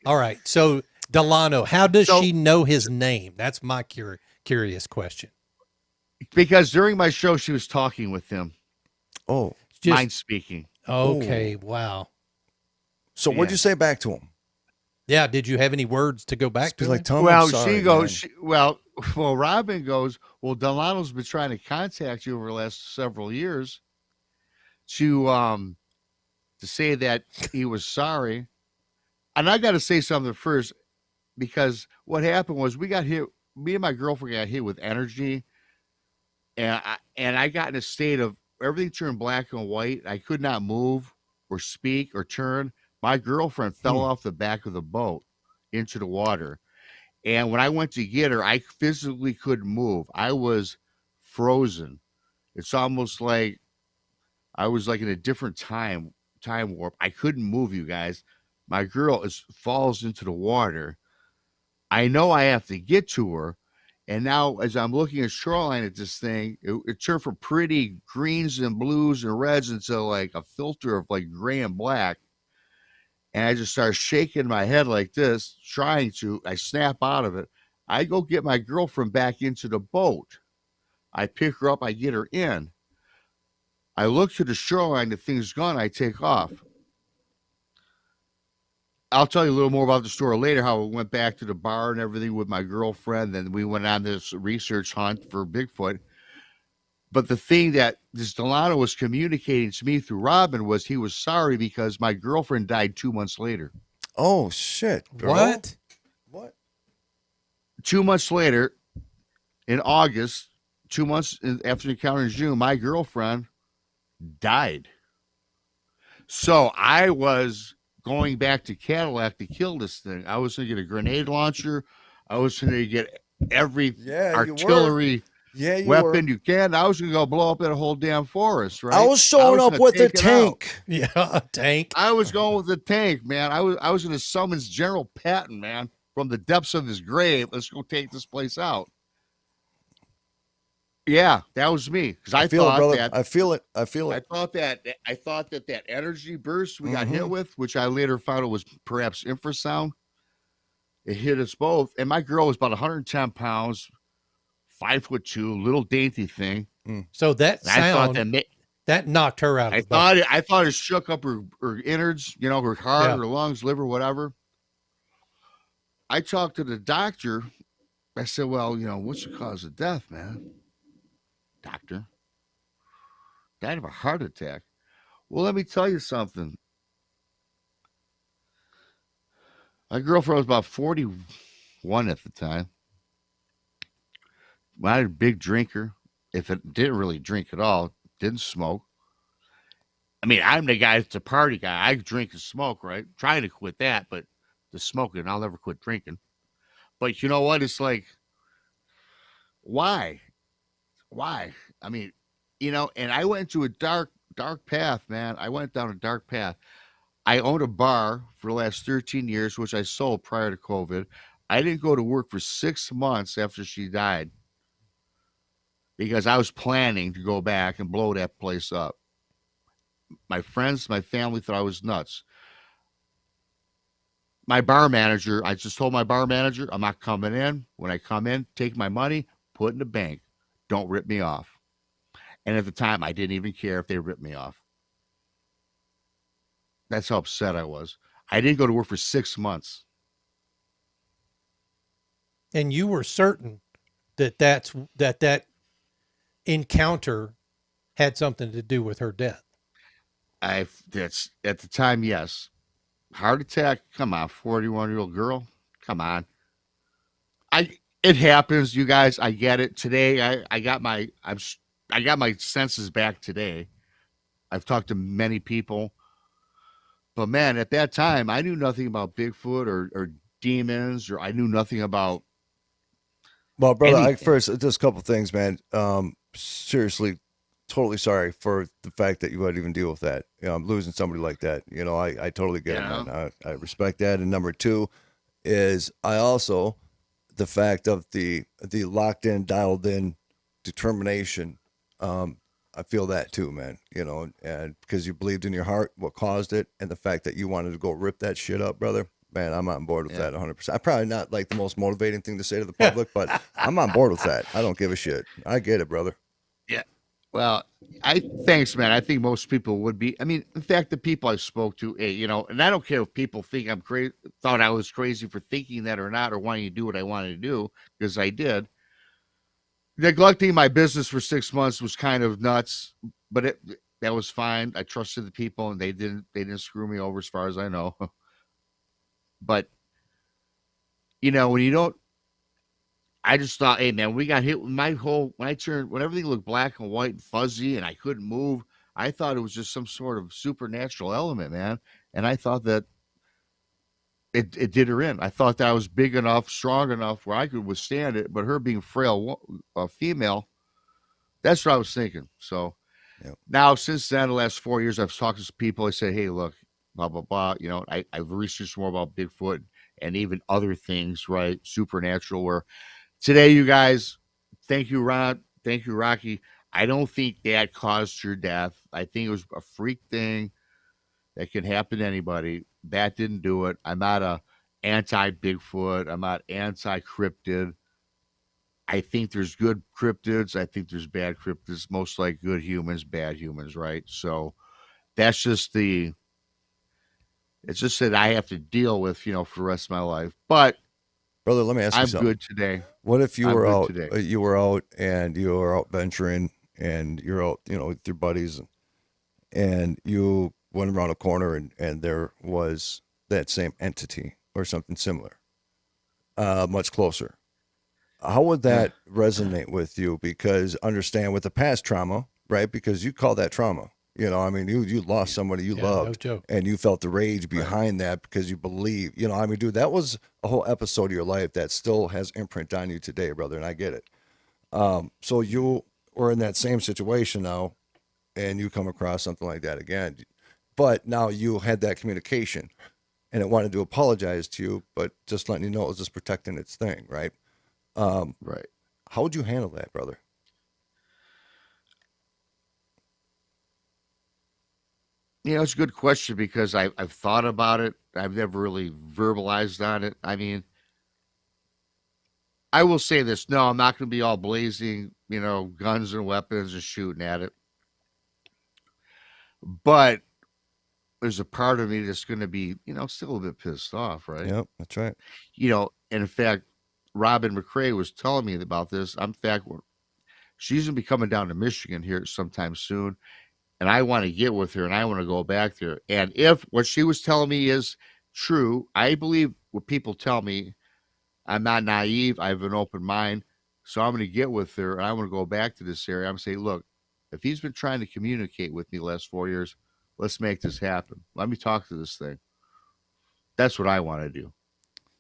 All right. So, Delano, how does So- she know his name? That's my curious question. Because during my show, she was talking with him, Oh, Just, mind speaking. okay. Wow. so what'd Yeah. you say back to him? Yeah. Did you have any words to go back Just be to? like, him? tell him Well, I'm sorry, she goes, man. well, Robin goes, well, Delano's been trying to contact you over the last several years to say that he was sorry. And I got to say something first, because what happened was we got hit, me and my girlfriend got hit with energy, and I got in a state of everything turned black and white. I could not move or speak or turn. My girlfriend fell off the back of the boat into the water. And when I went to get her, I physically couldn't move. I was frozen. It's almost like I was like in a different time warp. I couldn't move, you guys. My girl falls into the water. I know I have to get to her. And now as I'm looking at shoreline at this thing, it turned from pretty greens and blues and reds into like a filter of like gray and black. And I just started shaking my head like this, I snap out of it. I go get my girlfriend back into the boat. I pick her up, I get her in. I look to the shoreline, the thing's gone, I take off. I'll tell you a little more about the story later, how I went back to the bar and everything with my girlfriend. Then we went on this research hunt for Bigfoot. But the thing that this Delano was communicating to me through Robin was he was sorry because my girlfriend died 2 months later. Oh, shit. Bro. What? What? 2 months later, in August, 2 months after the encounter in June, my girlfriend died. So I was going back to Cadillac to kill this thing. I was going to get a grenade launcher. I was going to get every artillery weapon you can. I was going to go blow up that whole damn forest, right? I was showing up with a tank. Yeah, a tank. I was going with the tank, man. I was going to summon General Patton, man, from the depths of his grave. Let's go take this place out. Yeah, that was me. Because I feel thought it, brother. that I feel it. I feel it. I thought that energy burst we got hit with, which I later found it was perhaps infrasound. It hit us both, and my girl was about 110 pounds, 5'2", little dainty thing. So that sound that knocked her out. I thought it shook up her innards, her heart, her lungs, liver, whatever. I talked to the doctor. I said, "Well, what's the cause of death, man?" Doctor, died of a heart attack. Well, let me tell you something. My girlfriend was about 41 at the time. I was a big drinker. If it didn't really drink at all, didn't smoke. I mean, I'm the guy that's a party guy. I drink and smoke, right? Trying to quit that, but the smoking, I'll never quit drinking. But you know what? It's like, why? I mean, and I went into a dark path, man. I went down a dark path. I owned a bar for the last 13 years, which I sold prior to COVID. I didn't go to work for 6 months after she died because I was planning to go back and blow that place up. My friends, my family thought I was nuts. My bar manager, I just told my bar manager, I'm not coming in. When I come in, take my money, put it in the bank. Don't rip me off. And at the time, I didn't even care if they ripped me off. That's how upset I was. I didn't go to work for 6 months. And you were certain that that encounter had something to do with her death. That's at the time, yes. Heart attack, come on, 41-year-old girl, come on. It happens, you guys. I get it. Today, I got my senses back today. I've talked to many people, but man, at that time, I knew nothing about Bigfoot or demons, or I knew nothing about. Well, brother, first, just a couple things, man. Seriously, totally sorry for the fact that you had to even deal with that. I'm losing somebody like that. I totally get it, man. I respect that. And number two is I also. The fact of the locked in, dialed in determination. I feel that too, man, and because you believed in your heart, what caused it, and the fact that you wanted to go rip that shit up, brother, man, I'm on board with that 100%. I'm probably not like the most motivating thing to say to the public, but I'm on board with that. I don't give a shit. I get it, brother. Yeah. Well, thanks, man. I think most people would be. I mean, in fact, the people I spoke to, and I don't care if people think I'm crazy, thought I was crazy for thinking that or not, or wanting to do what I wanted to do, because I did. Neglecting my business for 6 months was kind of nuts, but that was fine. I trusted the people, and they didn't screw me over as far as I know. But when you don't. I just thought, hey, man, we got hit with when everything looked black and white and fuzzy and I couldn't move, I thought it was just some sort of supernatural element, man. And I thought that it did her in. I thought that I was big enough, strong enough where I could withstand it. But her being frail, female, that's what I was thinking. So now, since then, the last 4 years, I've talked to people. I say, hey, look, blah, blah, blah. I've researched more about Bigfoot and even other things, right? Supernatural, where today, you guys, thank you, Ron. Thank you, Rocky. I don't think that caused her death. I think it was a freak thing that can happen to anybody. That didn't do it. I'm not a anti-Bigfoot. I'm not anti-cryptid. I think there's good cryptids. I think there's bad cryptids. Most like good humans, bad humans, right? So that's just it's just that I have to deal with, for the rest of my life. But brother, let me ask you something. I'm good today. What if you were out? You were out and you were out venturing, and you're out, with your buddies, and you went around a corner, and there was that same entity or something similar, much closer. How would that resonate with you? Because understand with the past trauma, right? Because you call that trauma. You know, I mean, you lost somebody you loved, no joke. and you felt the rage behind that because you believe, you know, I mean, dude, that was a whole episode of your life that still has imprint on you today, brother, and I get it. So you were in that same situation now, and you come across something like that again, but now you had that communication, and it wanted to apologize to you, but just letting you know it was just protecting its thing, right? Right. How would you handle that, brother? You know, it's a good question because I've thought about it. I've never really verbalized on it. I mean, I will say this. No, I'm not going to be all blazing, you know, guns and weapons and shooting at it. But there's a part of me that's going to be, you know, still a bit pissed off, right? Yep, that's right. You know, and in fact, Robin McCrae was telling me about this. In fact, she's going to be coming down to Michigan here sometime soon. And I want to get with her and I want to go back there. And if what she was telling me is true, I believe what people tell me. I'm not naive. I have an open mind. So I'm going to get with her and I want to go back to this area. I'm going to say, look, if he's been trying to communicate with me the last 4 years, let's make this happen. Let me talk to this thing. That's what I want to do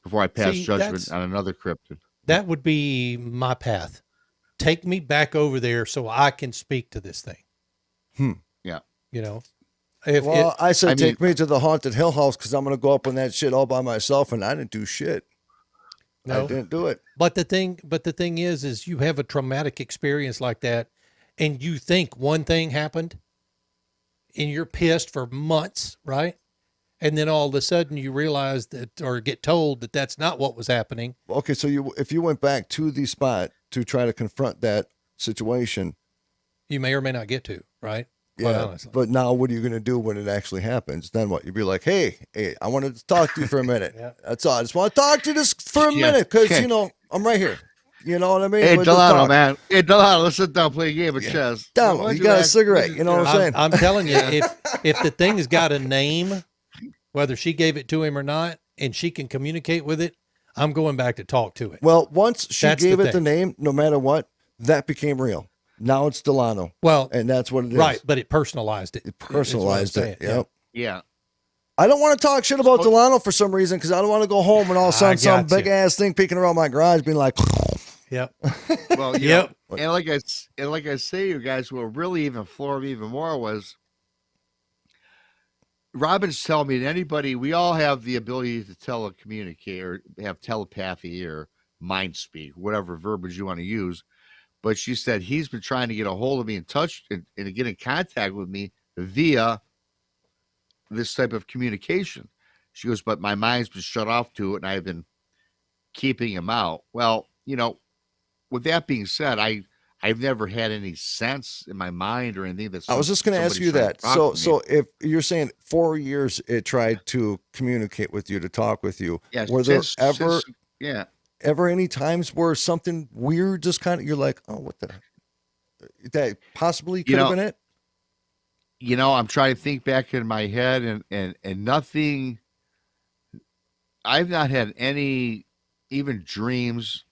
before I pass judgment on another cryptid. That would be my path. Take me back over there so I can speak to this thing. Yeah. You know, I said, take me to the haunted hill house because I'm going to go up on that shit all by myself, and I didn't do shit. No. I didn't do it. But the thing is you have a traumatic experience like that, and you think one thing happened, and you're pissed for months, right? And then all of a sudden you realize that, or get told that that's not what was happening. Okay, so if you went back to the spot to try to confront that situation, you may or may not get to, right? Yeah, but now what are you going to do when it actually happens? Then what? You'd be like, hey, I wanted to talk to you for a minute. Yeah. That's all. I just want to talk to you just for a minute because, you know, I'm right here. You know what I mean? Hey, Delano, man. Hey, Delano, let's sit down, play a game of chess. Delano, you got a cigarette. You know what I'm saying? I'm telling you, if the thing's got a name, whether she gave it to him or not, and she can communicate with it, I'm going back to talk to it. Well, once she gave it the name, no matter what, that became real. Now it's Delano. Well, and that's what it is. Right, but it personalized it. It personalized it. Yep. Yeah. I don't want to talk shit about Delano for some reason because I don't want to go home and all of a sudden some big ass thing peeking around my garage being like, yep. Well, yep. And like I say, you guys, what really even floored me even more was Robin's telling me that anybody, we all have the ability to telecommunicate or have telepathy or mind speak, whatever verbiage you want to use. But she said he's been trying to get a hold of me and touch and get in contact with me via this type of communication. She goes, but my mind's been shut off to it and I've been keeping him out. Well, you know, with that being said, I've never had any sense in my mind or anything that's. I was just going to ask you that. So if you're saying 4 years it tried to communicate with you, to talk with you, were there ever any times where something weird just kind of, you're like, oh, what the, that possibly could have been it? You know, I'm trying to think back in my head and nothing, I've not had any even dreams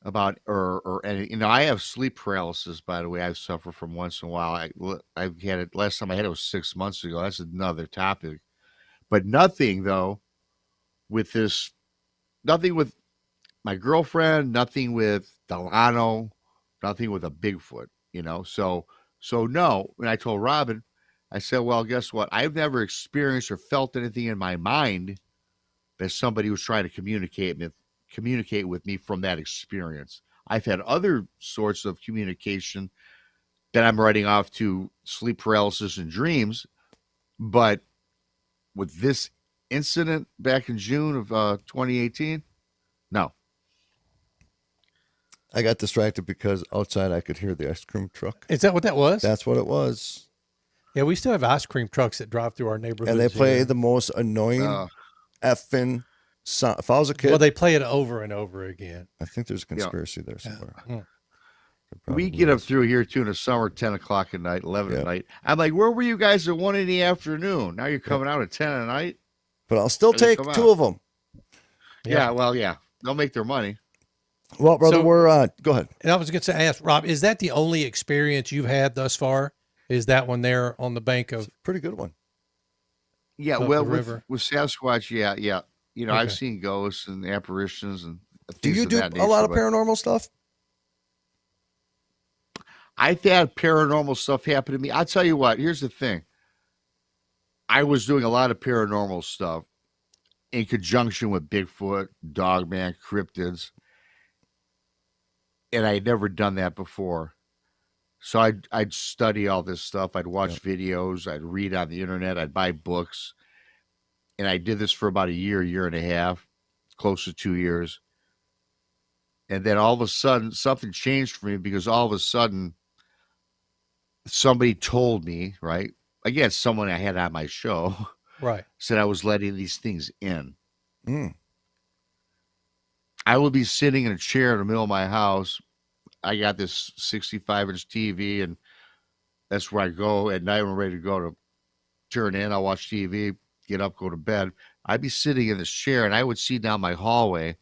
about, or any, you know, I have sleep paralysis, by the way. I suffer from once in a while. I've had it, last time I had it was 6 months ago. That's another topic, but nothing though with this, nothing with my girlfriend, nothing with Delano, nothing with a Bigfoot, you know? So no, when I told Robin, I said, well, guess what? I've never experienced or felt anything in my mind that somebody was trying to communicate with me from that experience. I've had other sorts of communication that I'm writing off to sleep paralysis and dreams, but with this incident back in June of 2018, no. I got distracted because outside I could hear the ice cream truck. Is that what that was? That's what it was. Yeah, we still have ice cream trucks that drive through our neighborhood. And they play the most annoying effing song. If I was a kid. Well, they play it over and over again. I think there's a conspiracy there somewhere. Yeah. We get up through here too in the summer, 10 o'clock at night, 11 at night. I'm like, where were you guys at 1 in the afternoon? Now you're coming out at 10 at night? But I'll still take two of them. Yeah, well, yeah. They'll make their money. Well, brother, So- we're go ahead. And I was going to ask Rob, is that the only experience you've had thus far? Is that one there on the bank of Pretty good one. Yeah, Up well, the river. with Sasquatch, yeah. You know, Okay. I've seen ghosts and apparitions and Do things you of do that a lot of nature, but paranormal stuff? I've had paranormal stuff happen to me. I'll tell you what, here's the thing. I was doing a lot of paranormal stuff in conjunction with Bigfoot, Dogman, cryptids, and I had never done that before. So I'd study all this stuff. I'd watch videos. I'd read on the internet. I'd buy books. And I did this for about a year and a half, close to 2 years. And then all of a sudden, something changed for me because all of a sudden, somebody told me, right? Again, someone I had on my show right? said I was letting these things in. Mm. I would be sitting in a chair in the middle of my house. I got this 65-inch TV, and that's where I go at night when I'm ready to go to turn in. I'll watch TV, get up, go to bed. I'd be sitting in this chair, and I would see down my hallway,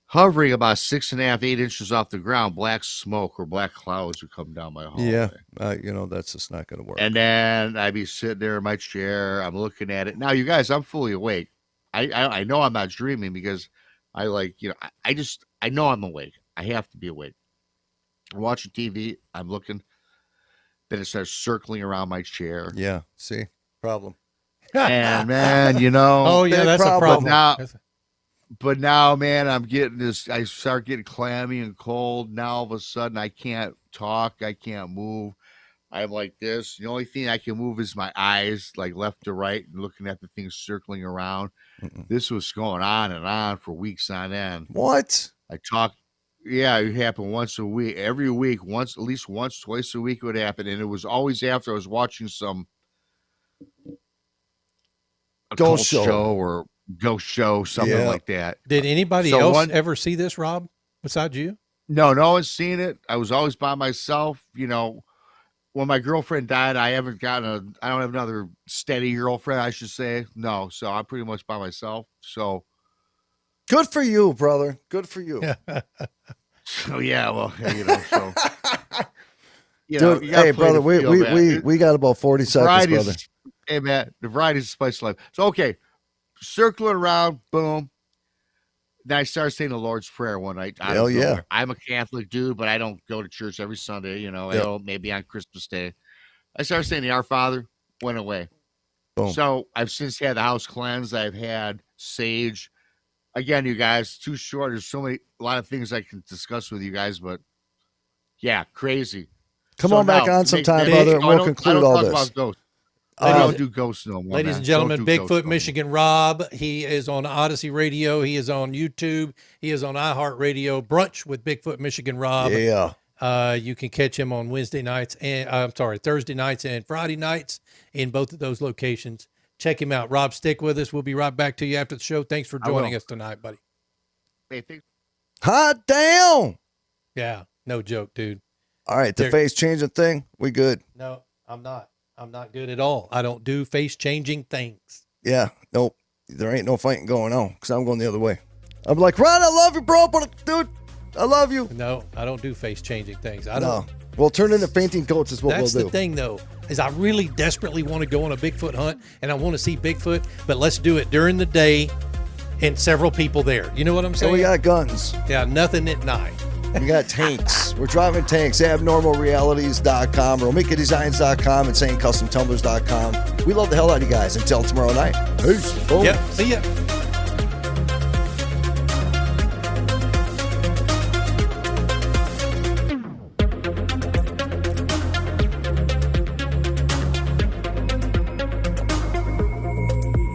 hovering about 6.5, 8 inches off the ground, black smoke or black clouds would come down my hallway. Yeah, you know, that's just not going to work. And then I'd be sitting there in my chair. I'm looking at it. Now, you guys, I'm fully awake. I know I'm not dreaming because I I know I'm awake. I have to be awake. I'm watching TV. I'm looking. Then it starts circling around my chair. Yeah, see, problem. And man, you know. Oh yeah, big that's a problem. problem. Now- That's a- But now, man, I'm getting this. I start getting clammy and cold. Now all of a sudden, I can't talk. I can't move. I'm like this. The only thing I can move is my eyes, like left to right, and looking at the things circling around. This was going on and on for weeks on end. What? I talk. Yeah, it happened once a week. Every week, at least once, twice a week it would happen. And it was always after I was watching some Ghost occult show. or ghost show, something Yeah. like that. Did anybody So else one- ever see this, Rob, besides you? No one's seen it. I was always by myself. You know, when my girlfriend died, I don't have another steady girlfriend, I should say. No, so I'm pretty much by myself. So Good for you, brother. Good for you. yeah, well, you know, so you Dude, you gotta hey, play brother, the we field, we, man. we we got about 40 seconds, Variety brother. is- hey man, the variety is the spice of life. So okay, circling around, boom. Then I started saying the Lord's Prayer one night. I Hell don't know. yeah. I'm a Catholic dude, but I don't go to church every Sunday. You know, Yep. I go maybe on Christmas Day. I started saying the Our Father, went away. Boom. So I've since had the house cleansed. I've had sage. Again, you guys, too short. There's a lot of things I can discuss with you guys, but yeah, crazy. Come So on back now, on sometime, make- brother, and I we'll don't- conclude I don't all talk this. about ghosts. Uh, I don't do ghosts no more. Ladies man. and gentlemen, Don't do ghosts Bigfoot no more. Michigan Rob. He is on Odyssey Radio. He is on YouTube. He is on iHeartradio. Brunch with Bigfoot Michigan Rob. Yeah. You can catch him on Thursday nights and Friday nights in both of those locations. Check him out. Rob, stick with us. We'll be right back to you after the show. Thanks for I will. joining us tonight, buddy. Hey, thanks. Hot damn. Yeah, no joke, dude. All right, the There- face changing thing, we good. No, I'm not. I'm not good at all. I don't do face changing things. Yeah, nope. There ain't no fighting going on because I'm going the other way. I'm like, Ron, I love you, bro, but dude, I love you. No, I don't do face changing things. I No. don't. We'll turn into fainting goats is what That's we'll the do. thing, though, is I really desperately want to go on a Bigfoot hunt and I want to see Bigfoot, but let's do it during the day and several people there. You know what I'm So saying? we got guns. Yeah, nothing at night. We got tanks. We're driving tanks. Abnormalrealities.com, RomikaDesigns.com, and SaneCustomTumblers.com. We love the hell out of you guys. Until tomorrow night. Peace. Boom. Yep. See ya.